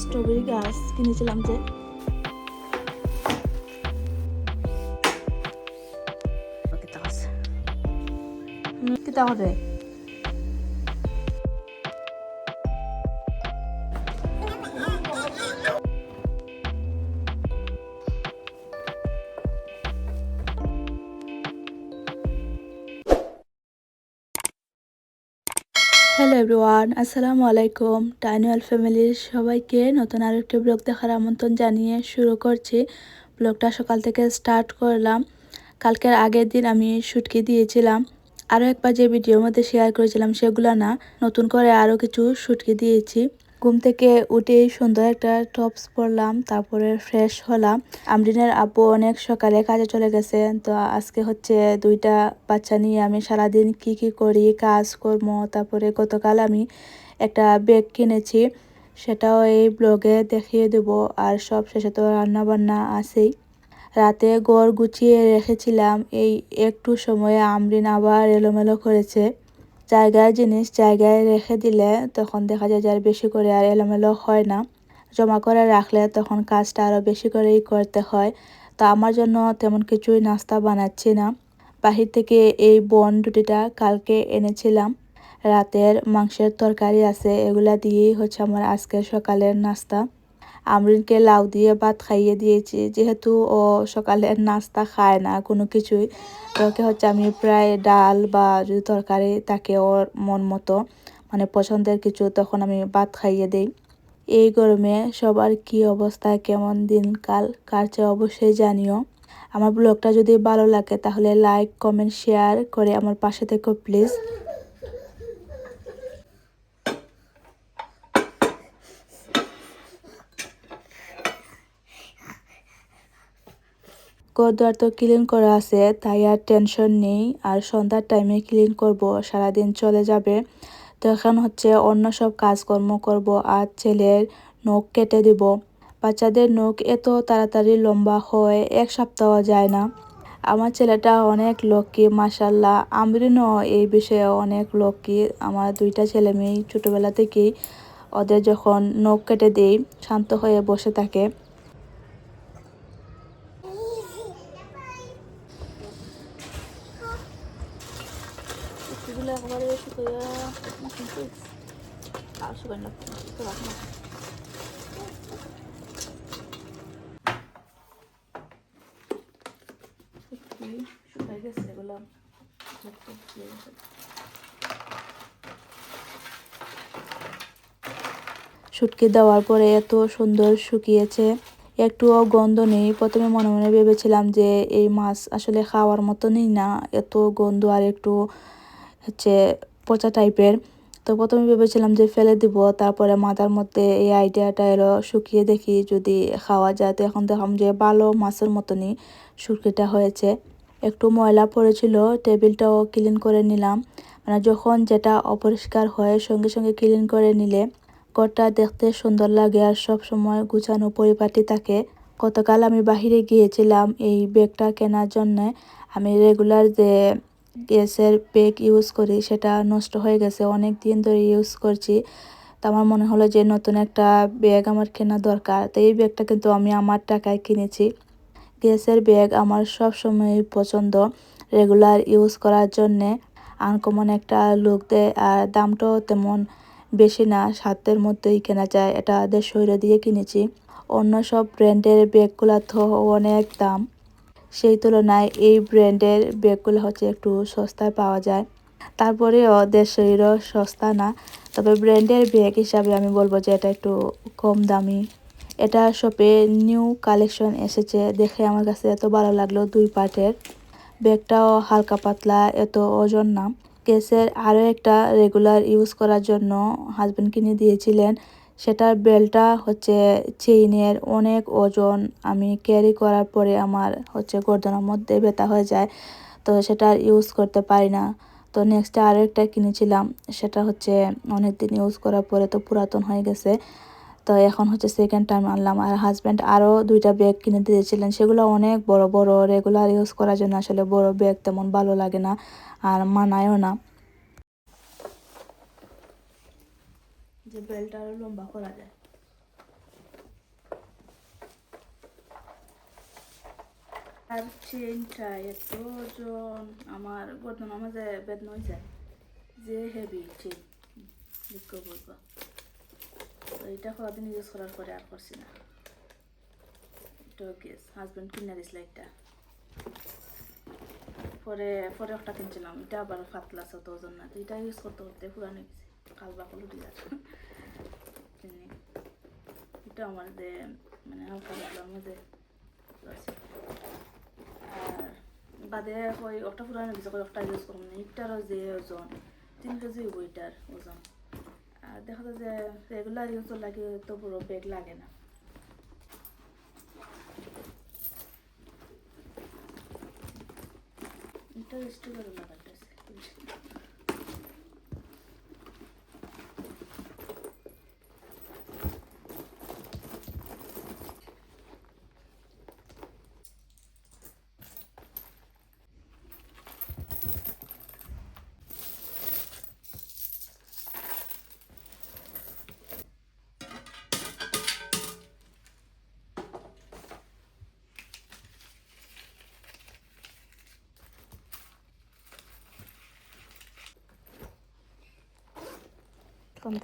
Strawberry গাছ কিনেছিলাম যে কিতা করে হ্যালো এভরিওয়ান, আসসালামু আলাইকুম। টাইনুয়াল ফ্যামিলির সবাইকে নতুন আরেকটি ব্লগ দেখার আমন্ত্রণ জানিয়ে শুরু করছি। ব্লগটা সকাল থেকে স্টার্ট করলাম। কালকের আগের দিন আমি শুটকি দিয়েছিলাম, আরও একবার যে ভিডিওর মধ্যে শেয়ার করেছিলাম সেগুলো না, নতুন করে আরও কিছু শুটকি দিয়েছি। ঘুম থেকে উঠেই সুন্দর একটা টপস পরলাম, তারপরে ফ্রেশ হলাম। আমরিনের আব্বু অনেক সকালে কাজে চলে গেছে, তো আজকে হচ্ছে দুইটা বাচ্চা নিয়ে আমি সারাদিন কি করি কাজ কর্ম। তারপরে গতকাল আমি একটা ব্যাগ কিনেছি, সেটাও এই ব্লগে দেখিয়ে দেব। আর সব শেষে তো রান্না বান্না আছেই। রাতে ঘর গুছিয়ে রেখেছিলাম, এই একটু সময়ে আমরিন আবার এলোমেলো করেছে। জায়গায় জিনিস জায়গায় রেখে দিলে তখন দেখা যায় যে আর বেশি করে আর এলোমেলো হয় না। জমা করে রাখলে তখন কাজটা আরও বেশি করেই করতে হয়। তো আমার জন্য তেমন কিছুই নাস্তা বানাচ্ছি না। বাহির থেকে এই বন রুটিটা কালকে এনেছিলাম, রাতের মাংসের তরকারি আছে, এগুলা দিয়েই হচ্ছে আমার আজকের সকালের নাস্তা। আমরিনকে লাউ দিয়ে ভাত খাইয়ে দিয়েছি, যেহেতু ও সকালের নাস্তা খায় না কোনো কিছুই। তো ওকে হচ্ছে আমি প্রায় ডাল বা যদি তরকারি থাকে ওর মন মতো, মানে পছন্দের কিছু, তখন আমি ভাত খাইয়ে দিই। এই গরমে সবার কি অবস্থা, কেমন দিনকাল কাটছে অবশ্যই জানিও। আমার ব্লগটা যদি ভালো লাগে তাহলে লাইক কমেন্ট শেয়ার করে আমার পাশে থেকো প্লিজ। ঘরদোয়ার তো ক্লিন করা আছে, তাই আর টেনশন নেই। আর সন্ধ্যার টাইমে ক্লিন করব, সারাদিন চলে যাবে। তো এখন হচ্ছে অন্য সব কাজকর্ম করব আর ছেলের নখ কেটে দিব। বাচ্চাদের নখ এত তাড়াতাড়ি লম্বা হয়, এক সপ্তাহ যায় না। আমার ছেলেটা অনেক লক্ষ্মী মাশাল্লাহ, আমরিনও এই বিষয়ে অনেক লক্ষ্মী। আমার দুইটা ছেলে মেয়ে ছোটোবেলা থেকেই ওদের যখন নখ কেটে দেই শান্ত হয়ে বসে থাকে। এগুলো একেবারে শুকিয়ে কিন্তু আর শুকান লাগবে না, তো রাখ না। শুকাই গেছে এগুলো। শুটকি দেওয়ার পরে এত সুন্দর শুকিয়েছে, একটুও গন্ধ নেই। প্রথমে মনে মনে ভেবেছিলাম যে এই মাছ আসলে খাওয়ার মতনই না, এত গন্ধ আর একটু হচ্ছে পচা টাইপের। তো প্রথমে ভেবেছিলাম যে ফেলে দিব, তারপরে মাথার মধ্যে এই আইডিয়াটা এলো শুকিয়ে দেখি যদি খাওয়া যায়। তো এখন দেখলাম যে ভালো মাছের মতনই শুটকিটা হয়েছে। একটু ময়লা পড়েছিল, টেবিলটাও ক্লিন করে নিলাম। মানে যখন যেটা অপরিষ্কার হয় সঙ্গে সঙ্গে ক্লিন করে নিলে ঘরটা দেখতে সুন্দর লাগে আর সব সময় গুছানো পরিপাটি থাকে। গতকাল আমি বাহিরে গিয়েছিলাম এই ব্যাগটা কেনার জন্য। আমি রেগুলার যে গ্যাসের ব্যাগ ইউজ করি সেটা নষ্ট হয়ে গেছে, অনেক দিন ধরে ইউজ করছি। তো আমার মনে হলো যে নতুন একটা ব্যাগ আমার কেনা দরকার। তো এই ব্যাগটা কিন্তু আমি আমার টাকায় কিনেছি। গ্যাসের ব্যাগ আমার সব সময় পছন্দ, রেগুলার ইউজ করার জন্যে। আনকমন একটা লুক দেয় আর দামটাও তেমন বেশি না, সাধ্যের মধ্যেই কেনা যায়। এটা 150 দিয়ে কিনেছি। অন্য সব ব্র্যান্ডের ব্যাগগুলো তো অনেক দাম, সেই তুলনায় এই ব্র্যান্ডের ব্যাগগুলো হচ্ছে একটু সস্তায় পাওয়া যায়। তারপরেও 150 সস্তা না, তবে ব্র্যান্ডের ব্যাগ হিসাবে আমি বলবো যে এটা একটু কম দামি। এটা শপে নিউ কালেকশন এসেছে, দেখে আমার কাছে এত ভালো লাগলো। 2 পার্টের ব্যাগটাও হালকা পাতলা, এত ওজন না। কেসের আরও একটা রেগুলার ইউজ করার জন্য হাজব্যান্ড কিনে দিয়েছিলেন, সেটার বেলটা হচ্ছে চেইনের অনেক ওজন। আমি ক্যারি করার পরে আমার হচ্ছে গর্দনের মধ্যে ব্যথা হয়ে যায়, তো সেটা ইউজ করতে পারি না। তো নেক্সটে আরও একটা কিনেছিলাম, সেটা হচ্ছে অনেক দিন ইউজ করার পরে তো পুরাতন হয়ে গেছে। তো এখন হচ্ছে সেকেন্ড টাইম আনলাম। আর হাজব্যান্ড আরও 2টা ব্যাগ কিনে দিয়েছিলেন, সেগুলো অনেক বড় বড়, রেগুলার ইউজ করার জন্য আসলে বড় ব্যাগ তেমন ভালো লাগে না আর মানায়ও না। যে বেল্ট আরও লম্বা করা যায়। আর চেনটা এত ওজন, আমার গর্দনের মাঝে বেদনা হয়ে যায়, যে হেভি চেন বিক্রি করবো। তো এটা কদিন ইউজ করার পরে আর করছি না। এটা গেস হাজব্যান্ড কিনে দিয়েছিল একটা, পরে পরে একটা কিনছিলাম, এটা আবার পাতলা আছে, তো ওজন না। তো এটা ইউজ করতে করতে পুরানো গেছে, কাল বাকল উঠে যাচ্ছে। এটা আমার যে মানে হালকা পাতলার মধ্যে আছে। আর বাদে ওই একটা পুরানো গেছে, ওই একটা ইউজ করবো না। ইটারও যে ওজন 3 কেজি হইব এটার ওজন। আর দেখা যায় যে রেগুলার ইউজ লাগে তো পুরো ব্যাগ লাগে না। এটা স্টিকারও লাগাইতেছে।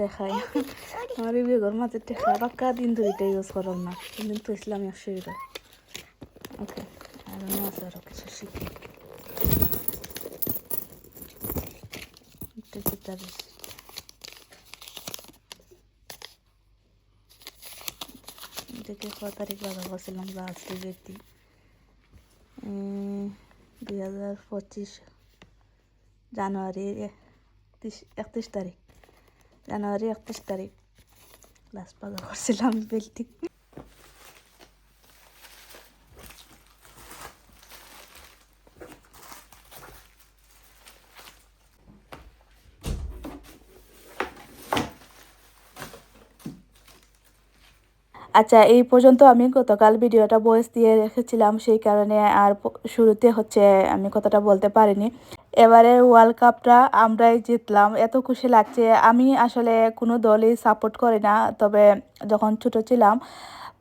দেখাই আমার এই বেগর মাঝে টেকা পাক্কা দিন ধরে এটা ইউজ করার না, কিন্তু তো ইসলামী অসুবিধা। ওকে, আর মাছ আরও কিছু শিখি। এটাকে কত তারিখ বাধা করছিলাম লাস্ট ডেটটি 2025 জানুয়ারি 31 তারিখ, জানুয়ারি 31 তারিখ লাস্ট বাধা করছিলাম বেলটি। আচ্ছা, এই পর্যন্ত আমি গতকাল ভিডিওটা ভয়েস দিয়ে রেখেছিলাম, সেই কারণে আর শুরুতে হচ্ছে আমি কথাটা বলতে পারিনি। এবারে ওয়ার্ল্ড কাপটা আমরাই জিতলাম, এত খুশি লাগছে। আমি আসলে কোনো দলই সাপোর্ট করি না, তবে যখন ছোট ছিলাম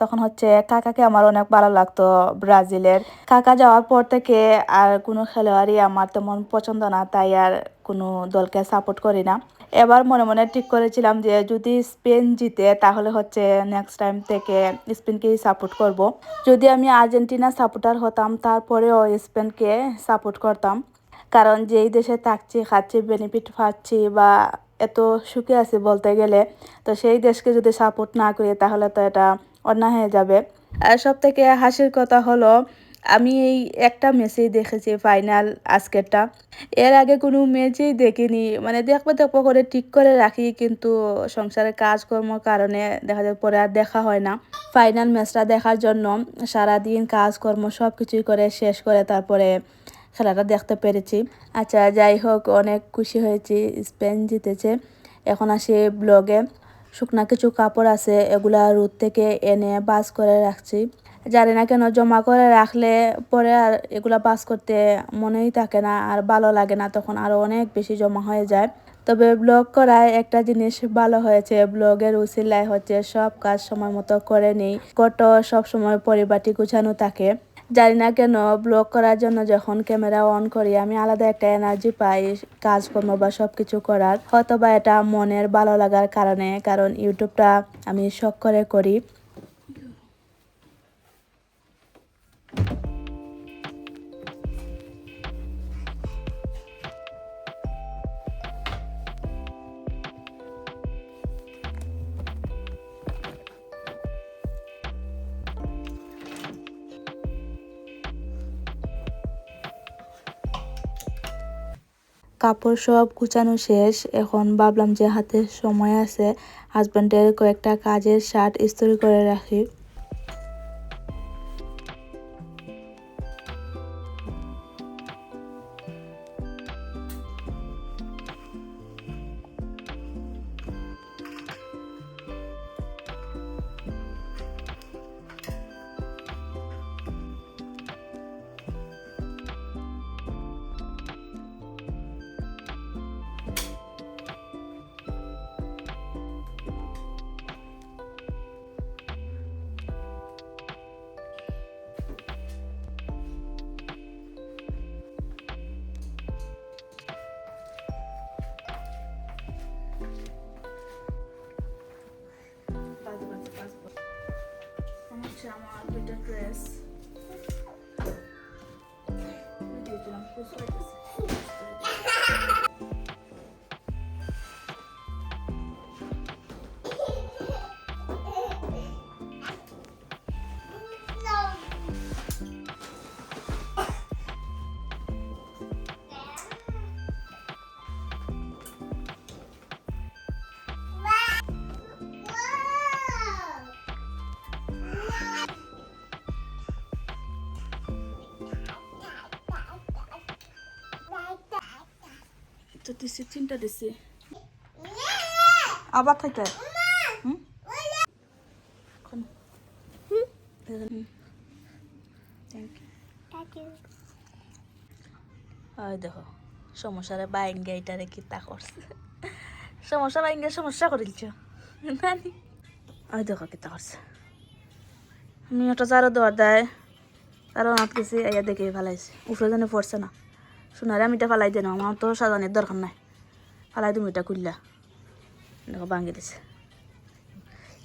তখন হচ্ছে কাকাকে আমার অনেক ভালো লাগতো ব্রাজিলের। কাকা যাওয়ার পর থেকে আর কোনো খেলোয়াড়ই আমার তেমন পছন্দ না, তাই আর কোনো দলকে সাপোর্ট করি না। এবার মনে মনে ঠিক করেছিলাম যে যদি স্পেন জিতে তাহলে হচ্ছে নেক্সট টাইম থেকে স্পেনকেই সাপোর্ট করব। যদি আমি আর্জেন্টিনা সাপোর্টার হতাম তারপরেও স্পেনকে সাপোর্ট করতাম, কারণ যেই দেশে থাকছি খাচ্ছি বেনিফিট পাচ্ছি বা এত সুখে আছি বলতে গেলে, তো সেই দেশকে যদি সাপোর্ট না করি তাহলে তো এটা অন্যায় হয়ে যাবে। আর সব থেকে হাসির কথা হলো আমি এই একটা ম্যাচেই দেখেছি, ফাইনাল আজকেরটা। এর আগে কোনো ম্যাচই দেখিনি, মানে দেখবো দেখবো করে ঠিক করে রাখি, কিন্তু সংসারের কাজকর্ম কারণে দেখা যায় পরে আর দেখা হয় না। ফাইনাল ম্যাচটা দেখার জন্য সারাদিন কাজকর্ম সব কিছুই করে শেষ করে তারপরে খেলাটা দেখতে পেরেছি। আচ্ছা, যাই হোক, অনেক খুশি হয়েছি স্পেন জিতেছে। এখন আসি ব্লগে। শুকনা কিছু কাপড় আছে, এগুলা রোদ থেকে এনে বাস করে রাখছি। জানি না কেন জমা করে রাখলে পরে আর এগুলা বাস করতে মনেই থাকে না, আর ভালো লাগে না, তখন আরও অনেক বেশি জমা হয়ে যায়। তবে ব্লগ করায় একটা জিনিস ভালো হয়েছে, ব্লগের উছিলায় হচ্ছে সব কাজ সময় মতো করে নিই, কত সব সময় পরিপাটি গুছানো থাকে। জানি না কেন ব্লগ করার জন্য যখন ক্যামেরা অন করি আমি আলাদা একটা এনার্জি পাই কাজকর্ম বা সব কিছু করার। হয়তো বা এটা মনের ভালো লাগার কারণে, কারণ ইউটিউবটা আমি শখ করে করি। কাপড় সব গুছানো শেষ, এখন ভাবলাম যে হাতে সময় আছে, হাজব্যান্ডের কয়েকটা কাজের শার্ট ইস্ত্রি করে রাখি। দুইটা ড্রেস দিয়েছিলাম খুচরো হইতেছে। তো দিছি 3টা দিছি আবার থাকে দেখো সমস্যারে বাইঙ্গা এটারে কি তা করছে সমস্যা বাইঙ্গা সমস্যা করিলছ নানি ওই দেখো কি তা করছে আমি ওটা চারো দেওয়ার দেয় তারও হাত গেছি এয়া দেখে ফেলাইছি উফরে জানে পড়ছে না শোনারে আমি এটা ফালাই দেন আমার তো সাজানির দরকার নাই ফালাই তুমি এটা খুললা দেখো ভাঙি দিছে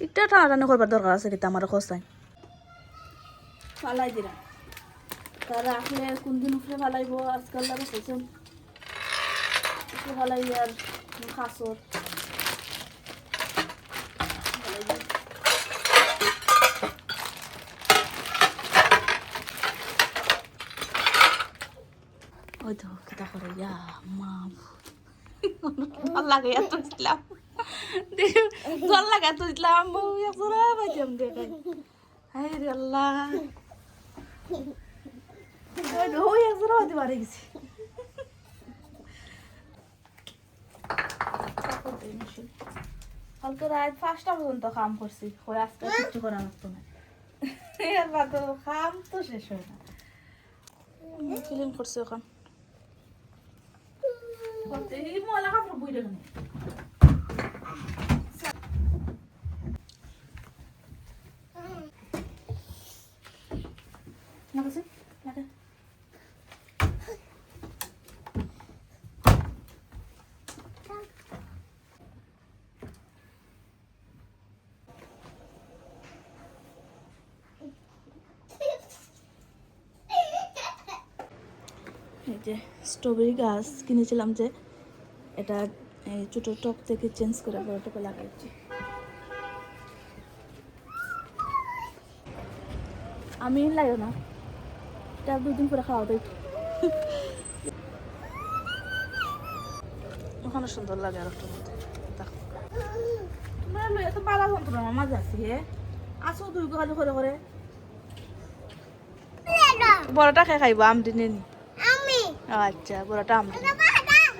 একটা টানাটানি করবার দরকার আছে কিন্তু আমার খোঁজ নাই ফালাই দিলাম তা রাখলে কোনদিন উফরে ফালাইব আজকাল বসেছেন উফরে ফালাই আর খাসর ওই তো কিতা করে ইয়া মা ভাল লাগে এত ইসলাম জল লাগে এত ইসলাম একজোড়া পাইতাম দেখাই হাই রে আল্লাহ ওই একজোড়া হইতে পারে গেছি কালকে রাত 5টা পর্যন্ত কাম করছি ওই আজকে কিছু করা লাগতো না এবার তো কাম তো শেষ হয় না ক্লিন করছি এখন ময়লা কাপড় বই রেখে এই যে স্ট্রবেরি গাছ কিনেছিলাম যে এটা এই ছোট টপ থেকে চেঞ্জ করে বড় টপে লাগাইছি আমি লাগে না এটা 2 দিন পরে খাওয়া দেয় ওখানে সুন্দর লাগে আর একটা মধ্যে দেখো তোমার এত পালা যন্ত্রণা মাঝে আছি হে আসো 2 গাল করে করে বড়টা খেয়ে খাইবো আমদি নেনি আমি আচ্ছা বড়টা আমদি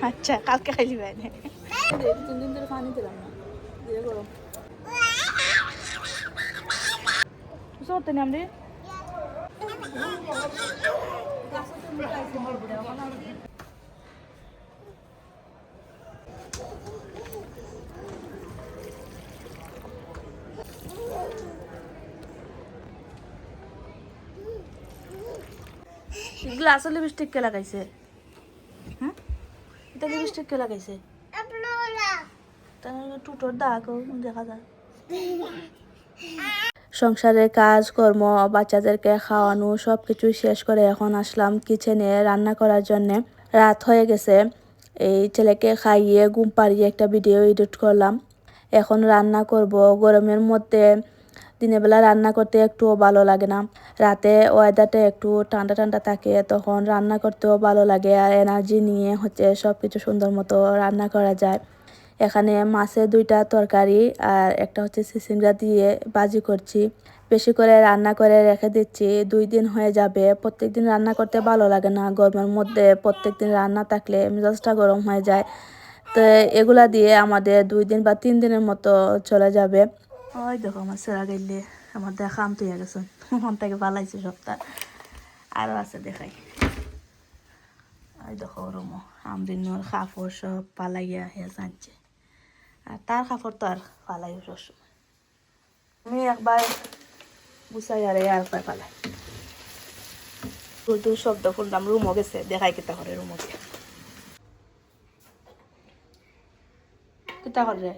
আচ্ছা কালকে খাইলি ভাই 3 দিন ধরে পানি দিলাম না দিয়ে গরম সরতে নি আমদি গ্লাসে লিপস্টিক কে লাগাইছে হ্যাঁ এটা লিপস্টিক কে লাগাইছে টুটোর দাগ দেখা যায় সংসারের কাজকর্ম বাচ্চাদেরকে খাওয়ানো সব কিছু শেষ করে এখন আসলাম কিচেনে রান্না করার জন্য রাত হয়ে গেছে এই ছেলেকে খাইয়ে ঘুম পাড়িয়ে একটা ভিডিও এডিট করলাম এখন রান্না করব গরমের মধ্যে দিনের বেলা রান্না করতে একটুও ভালো লাগে না রাতে ওয়েদারটা একটু ঠান্ডা ঠান্ডা থাকে তখন রান্না করতেও ভালো লাগে আর এনার্জি নিয়ে সব কিছু সুন্দর মতো রান্না করা যায় এখানে মাছের 2টা তরকারি আর একটা চিচিঙ্গা দিয়ে ভাজি করছি বেশি করে রান্না করে রেখে দিচ্ছি 2 দিন হয়ে যাবে প্রত্যেকদিন রান্না করতে ভালো লাগে না গরমের মধ্যে প্রত্যেকদিন রান্না থাকলে মেজাজটা গরম হয়ে যায় তো এগুলা দিয়ে আমাদের 2 দিন বা 3 দিনের মতো চলে যাবে ওই দেখো আমার সেরা গেলে আমার দেখা আমতে হয়ে গেছে মন থেকে পালাইছে সবটা আরও আছে দেখাই ওই দেখো রুমো আমদিনোর কাপড় সব পালাইয়া হয়ে জানছে আর তার কাপড় তো আর পালাই সবসময় আমি একবার গুছাই আর একবার পালাই ফুল শব্দ ফুললাম রুমও গেছে দেখাই কিতা করে রুমো গিয়ে কিতা করে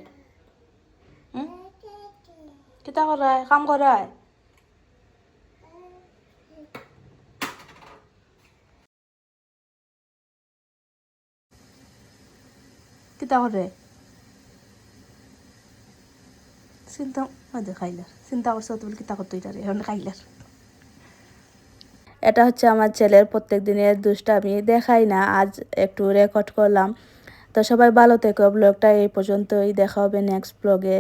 কিতা করায় কাম করায় কিতা করে চিন্তা খাইলার চিন্তা করছে তুমি কিতা করতো এটারে এখন খাইলার। এটা হচ্ছে আমার ছেলের প্রত্যেক দিনের দুষ্টামি, দেখাই না, আজ একটু রেকর্ড করলাম। তো সবাই ভালো থেকো, ব্লগটা এই পর্যন্তই, দেখা হবে নেক্সট ব্লগে।